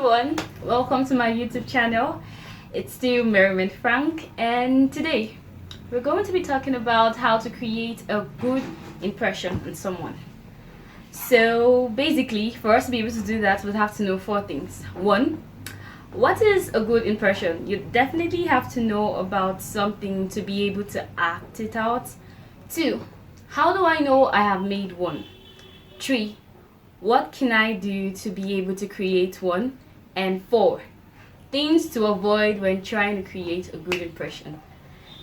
everyone, welcome to my YouTube channel. It's still Merriment Frank, and today we're going to be talking about how to create a good impression on someone. So basically, for us to be able to do that, we'd have to know four things. One, what is a good impression? You definitely have to know about something to be able to act it out. Two, how do I know I have made one? Three, what can I do to be able to create one? And four, things to avoid when trying to create a good impression.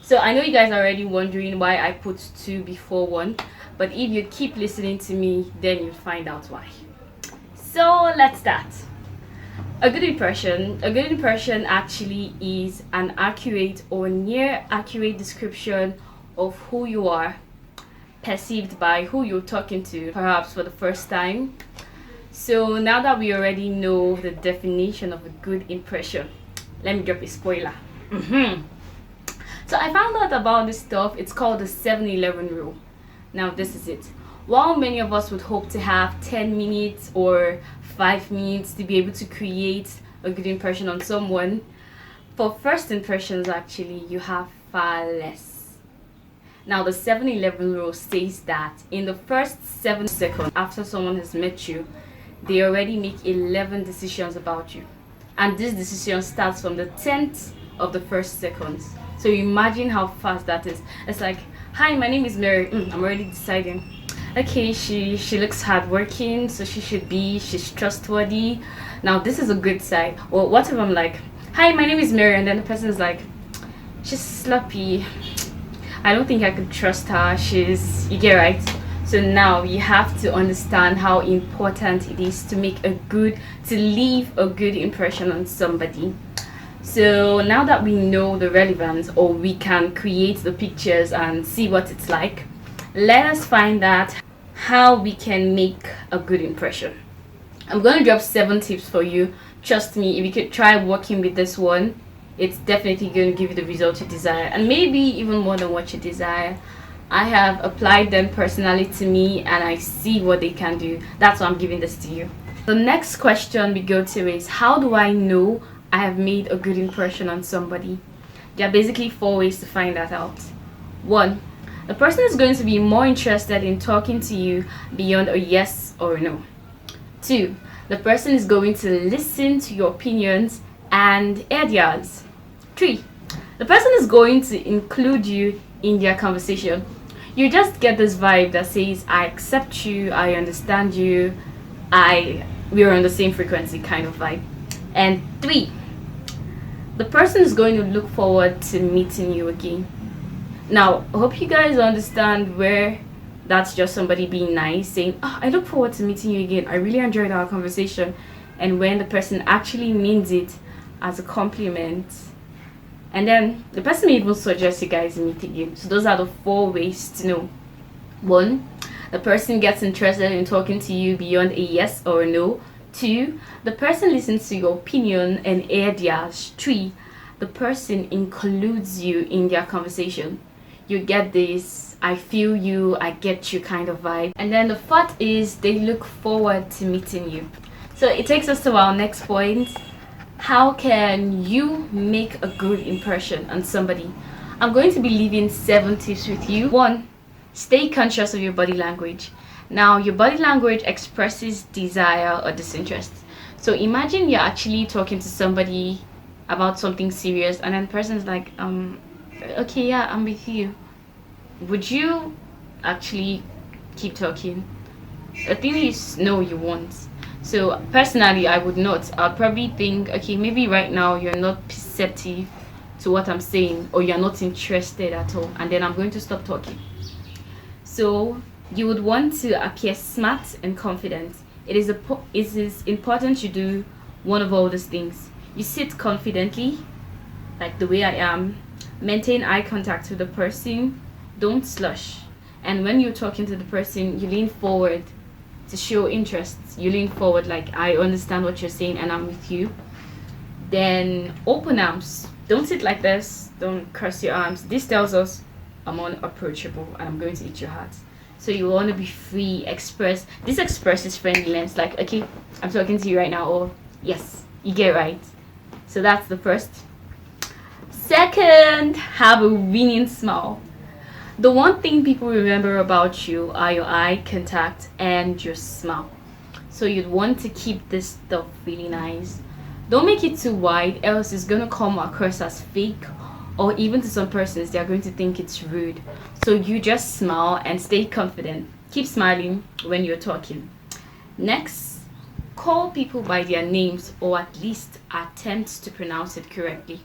So I know you guys are already wondering why I put two before one, but if you keep listening to me, then you'll find out why. So let's start. A good impression actually is an accurate or near accurate description of who you are, perceived by who you're talking to, perhaps for the first time. So now that we already know the definition of a good impression, let me drop a spoiler. So I found out about this stuff. It's called the 7-11 rule. Now this is it. While many of us would hope to have 10 minutes or 5 minutes to be able to create a good impression on someone, for first impressions actually you have far less. Now the 7-11 rule says that in the first 7 seconds after someone has met you, they already make 11 decisions about you, and this decision starts from the 10th of the first second. So imagine how fast that is. It's like, hi, my name is Mary. I'm already deciding, okay, she looks hardworking, so she's trustworthy. Now this is a good side. Or what if I'm like, hi, my name is Mary, and then the person is like, she's sloppy, I don't think I could trust her, you get right? So now you have to understand how important it is to leave a good impression on somebody. So now that we know the relevance, or we can create the pictures and see what it's like, let us find out how we can make a good impression. I'm going to drop 7 tips for you. Trust me, if you could try working with this one, it's definitely going to give you the result you desire, and maybe even more than what you desire. I have applied them personally to me and I see what they can do. That's why I'm giving this to you. The next question we go to is, how do I know I have made a good impression on somebody? There are basically 4 ways to find that out. 1, the person is going to be more interested in talking to you beyond a yes or a no. 2, the person is going to listen to your opinions and ideas. 3, the person is going to include you in their conversation. You just get this vibe that says, I accept you, I understand you, we are on the same frequency kind of vibe. And 3, the person is going to look forward to meeting you again. Now, I hope you guys understand where that's just somebody being nice, saying, I look forward to meeting you again, I really enjoyed our conversation, and when the person actually means it as a compliment. And then the person may even suggest you guys meet again. So those are the 4 ways to know. 1, the person gets interested in talking to you beyond a yes or a no. 2, the person listens to your opinion and ideas. 3, the person includes you in their conversation. You get this I feel you, I get you kind of vibe. And then the 4th is they look forward to meeting you. So it takes us to our next point. How can you make a good impression on somebody? I'm going to be leaving 7 tips with you. 1, stay conscious of your body language. Now, your body language expresses desire or disinterest. So imagine you're actually talking to somebody about something serious, and then the person's like, okay, yeah, I'm with you. Would you actually keep talking? The thing is, no, you won't. So personally, I would not. I'd probably think, okay, maybe right now you're not perceptive to what I'm saying, or you're not interested at all, and then I'm going to stop talking. So you would want to appear smart and confident. It is important you do one of all these things. You sit confidently, like the way I am. Maintain eye contact with the person. Don't slush. And when you're talking to the person, you lean forward to show interest. You lean forward like, I understand what you're saying and I'm with you. Then open arms. Don't sit like this. Don't cross your arms. This tells us I'm unapproachable and I'm going to eat your heart. So you want to be free, express. This expresses friendliness, like, okay, I'm talking to you right now, or yes, You get right. So that's the first. Second, have a winning smile. The one thing people remember about you are your eye contact and your smile. So you'd want to keep this stuff really nice. Don't make it too wide, else it's gonna come across as fake, or even to some persons they're going to think it's rude. So you just smile and stay confident. Keep smiling when you're talking. Next, call people by their names, or at least attempt to pronounce it correctly.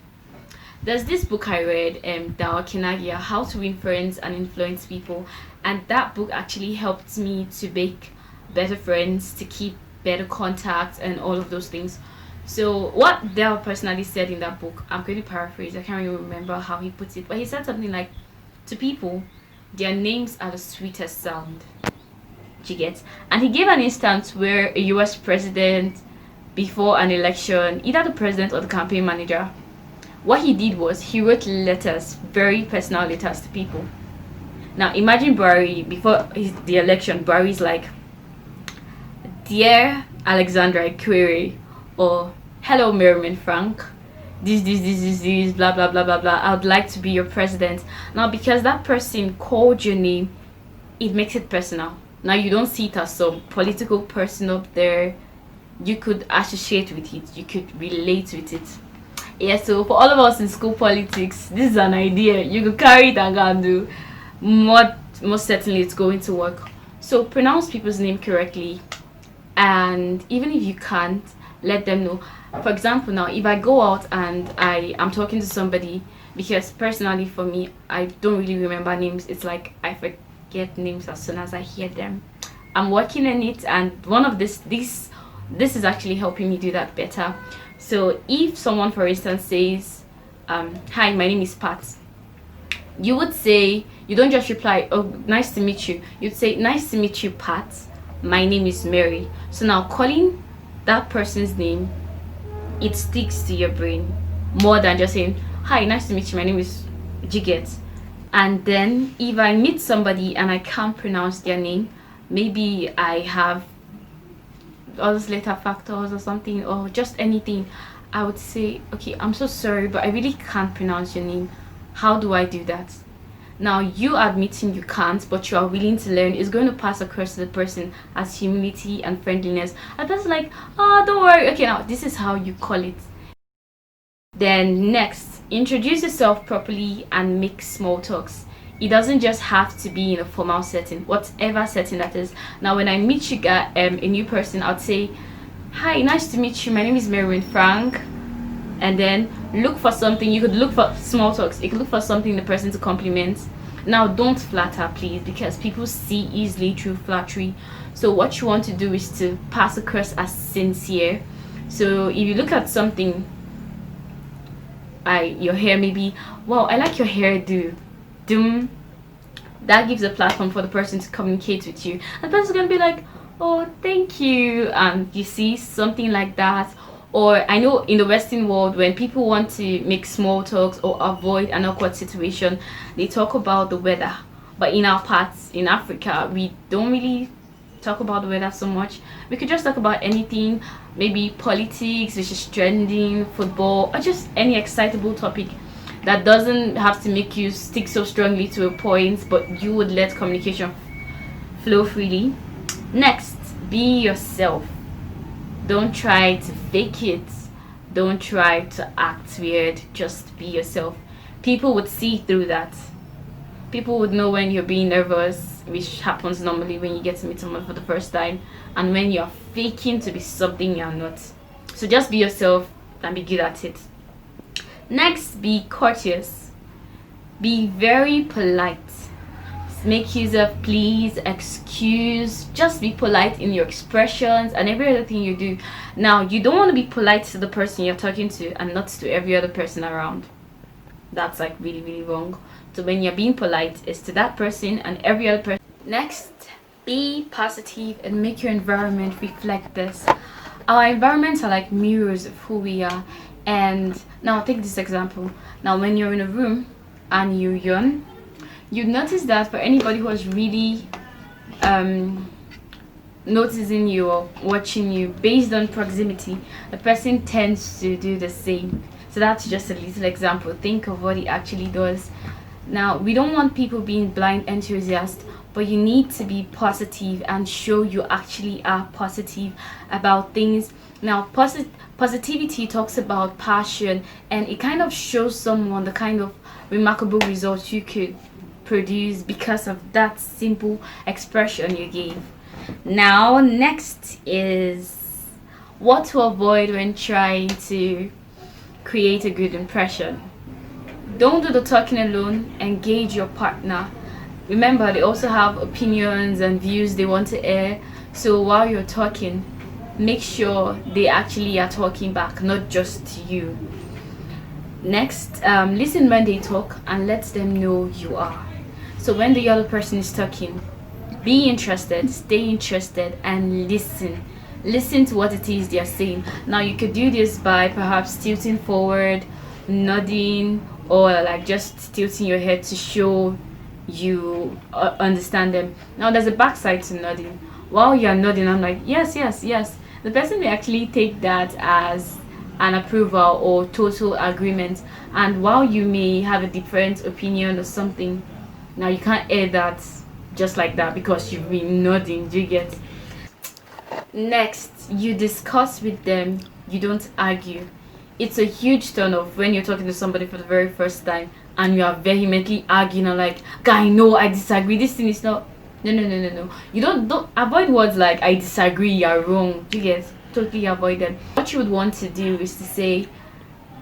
There's this book I read, Dao Kinagia, How to Win Friends and Influence People, and that book actually helped me to make better friends, to keep better contacts, and all of those things. So what Dale personally said in that book, I'm going to paraphrase. I can't really remember how he puts it, but he said something like, "To people, their names are the sweetest sound." Do you get? And he gave an instance where a U.S. president, before an election, either the president or the campaign manager, what he did was he wrote letters, very personal letters to people. Now imagine Buhari before the election. Buhari's like, "Dear Alexandra Query," or "Hello Merriman Frank, this, blah blah blah blah blah. I would like to be your president." Now because that person called your name, it makes it personal. Now you don't see it as some political person up there. You could associate with it. You could relate with it. Yeah, so for all of us in school politics, this is an idea. You could carry it and go and do. Most certainly it's going to work. So pronounce people's name correctly, and even if you can't, let them know. For example, now if I go out and I am talking to somebody, because personally for me, I don't really remember names. It's like I forget names as soon as I hear them. I'm working on it, and one of this is actually helping me do that better. So if someone, for instance, says, "Hi, my name is Pat," you would say, you don't just reply, "Oh, nice to meet you." You'd say, "Nice to meet you, Pat. My name is Mary." So now calling that person's name, it sticks to your brain more than just saying, "Hi, nice to meet you. My name is Jiget." And then if I meet somebody and I can't pronounce their name, maybe I have all those letter factors or something, or just anything, I would say, "Okay, I'm so sorry, but I really can't pronounce your name. How do I do that?" Now you admitting you can't, but you are willing to learn, is going to pass across to the person as humility and friendliness. And that's like, "Oh, don't worry. Okay, now this is how you call it." Then next, introduce yourself properly and make small talks. It doesn't just have to be in a formal setting, whatever setting that is. Now when I meet you guys, a new person, I'd say, "Hi, nice to meet you. My name is Merwin Frank." And then look for something. You could look for small talks. You could look for something the person to compliment. Now don't flatter, please, because people see easily through flattery. So what you want to do is to pass across as sincere. So if you look at something, your hair, maybe, "Wow, I like your hairdo." Doom. That gives a platform for the person to communicate with you. And the person's gonna be like, "Oh, thank you." You see, something like that. Or I know in the Western world, when people want to make small talks or avoid an awkward situation, they talk about the weather. But in our parts, in Africa, we don't really talk about the weather so much. We could just talk about anything, maybe politics, which is trending, football, or just any excitable topic that doesn't have to make you stick so strongly to a point, but you would let communication flow freely. Next, be yourself. Don't try to fake it. Don't try to act weird. Just be yourself. People would see through that. People would know when you're being nervous, which happens normally when you get to meet someone for the first time, and when you're faking to be something you're not. So just be yourself and be good at it. Next, be courteous. Be very polite. Make use of please, excuse. Just be polite in your expressions and every other thing you do. Now, you don't want to be polite to the person you're talking to and not to every other person around. That's like really, really wrong. So when you're being polite, it's to that person and every other person. Next, be positive and make your environment reflect this. Our environments are like mirrors of who we are. And now take this example. Now when you're in a room and you yawn, you notice that for anybody who has really noticing you or watching you based on proximity, the person tends to do the same. So that's just a little example. Think of what he actually does. Now, we don't want people being blind enthusiasts, but you need to be positive and show you actually are positive about things. Now, positivity talks about passion, and it kind of shows someone the kind of remarkable results you could produce because of that simple expression you gave. Now, next is what to avoid when trying to create a good impression. Don't do the talking alone, engage your partner. Remember, they also have opinions and views they want to air. So while you're talking, make sure they actually are talking back, not just you. Next, listen when they talk and let them know you are. So when the other person is talking, be interested, stay interested, and listen. Listen to what it is they are saying. Now, you could do this by perhaps tilting forward, nodding, or like just tilting your head to show you understand them. Now, there's a backside to nodding. While you're nodding, I'm like, yes, yes, yes. The person may actually take that as an approval or total agreement. And while you may have a different opinion or something, now you can't air that just like that because you've been nodding. Do you get? Next, you discuss with them, you don't argue. It's a huge turn off when you're talking to somebody for the very first time and you are vehemently arguing and like, guy, no, I disagree, this thing is not. No. You don't avoid words like I disagree, you're wrong. Do you get? Totally avoid them. What you would want to do is to say,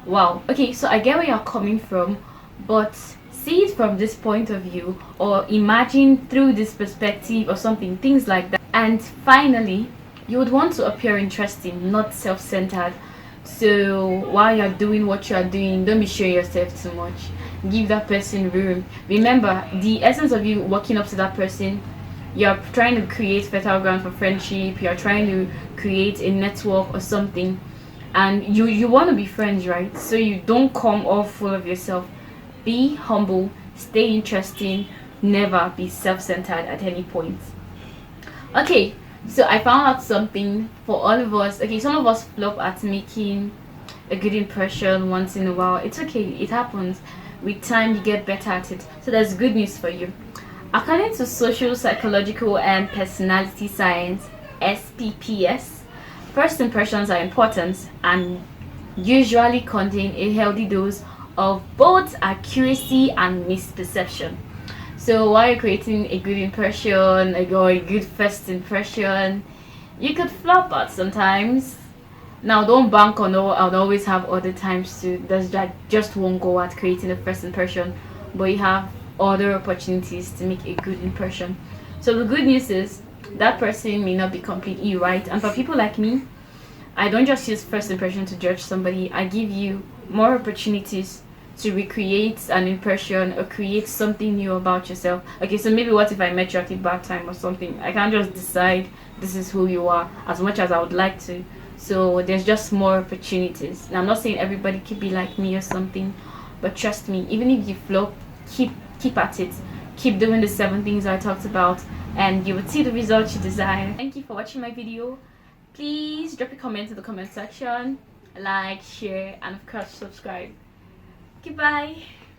wow, okay, so I get where you're coming from, but see it from this point of view, or imagine through this perspective or something, things like that. And finally, you would want to appear interesting, not self-centered. So while you're doing what you're doing, don't be showing yourself too much. Give that person room. Remember, the essence of you walking up to that person, you're trying to create fertile ground for friendship, you're trying to create a network or something, and you want to be friends, right? So you don't come off full of yourself. Be humble, stay interesting, never be self-centered at any point. Okay, so I found out something for all of us. Okay, some of us flop at making a good impression once in a while. It's okay, it happens. With time, you get better at it. So there's good news for you. According to Social, Psychological, and Personality Science, SPPS, first impressions are important and usually contain a healthy dose of both accuracy and misperception. So while you're creating a good impression or a good first impression, you could flop out sometimes. Now, don't bank on always have other times to. There's like just one go at creating a first impression, but you have other opportunities to make a good impression. So the good news is that person may not be completely right. And for people like me, I don't just use first impression to judge somebody. I give you more opportunities to recreate an impression or create something new about yourself. Okay, so maybe what if I met you at a bad time or something? I can't just decide this is who you are as much as I would like to. So there's just more opportunities. And I'm not saying everybody could be like me or something, but trust me, even if you flop, keep at it. Keep doing the 7 things I talked about and you will see the results you desire. Thank you for watching my video. Please drop a comment in the comment section, like, share, and of course subscribe. Goodbye.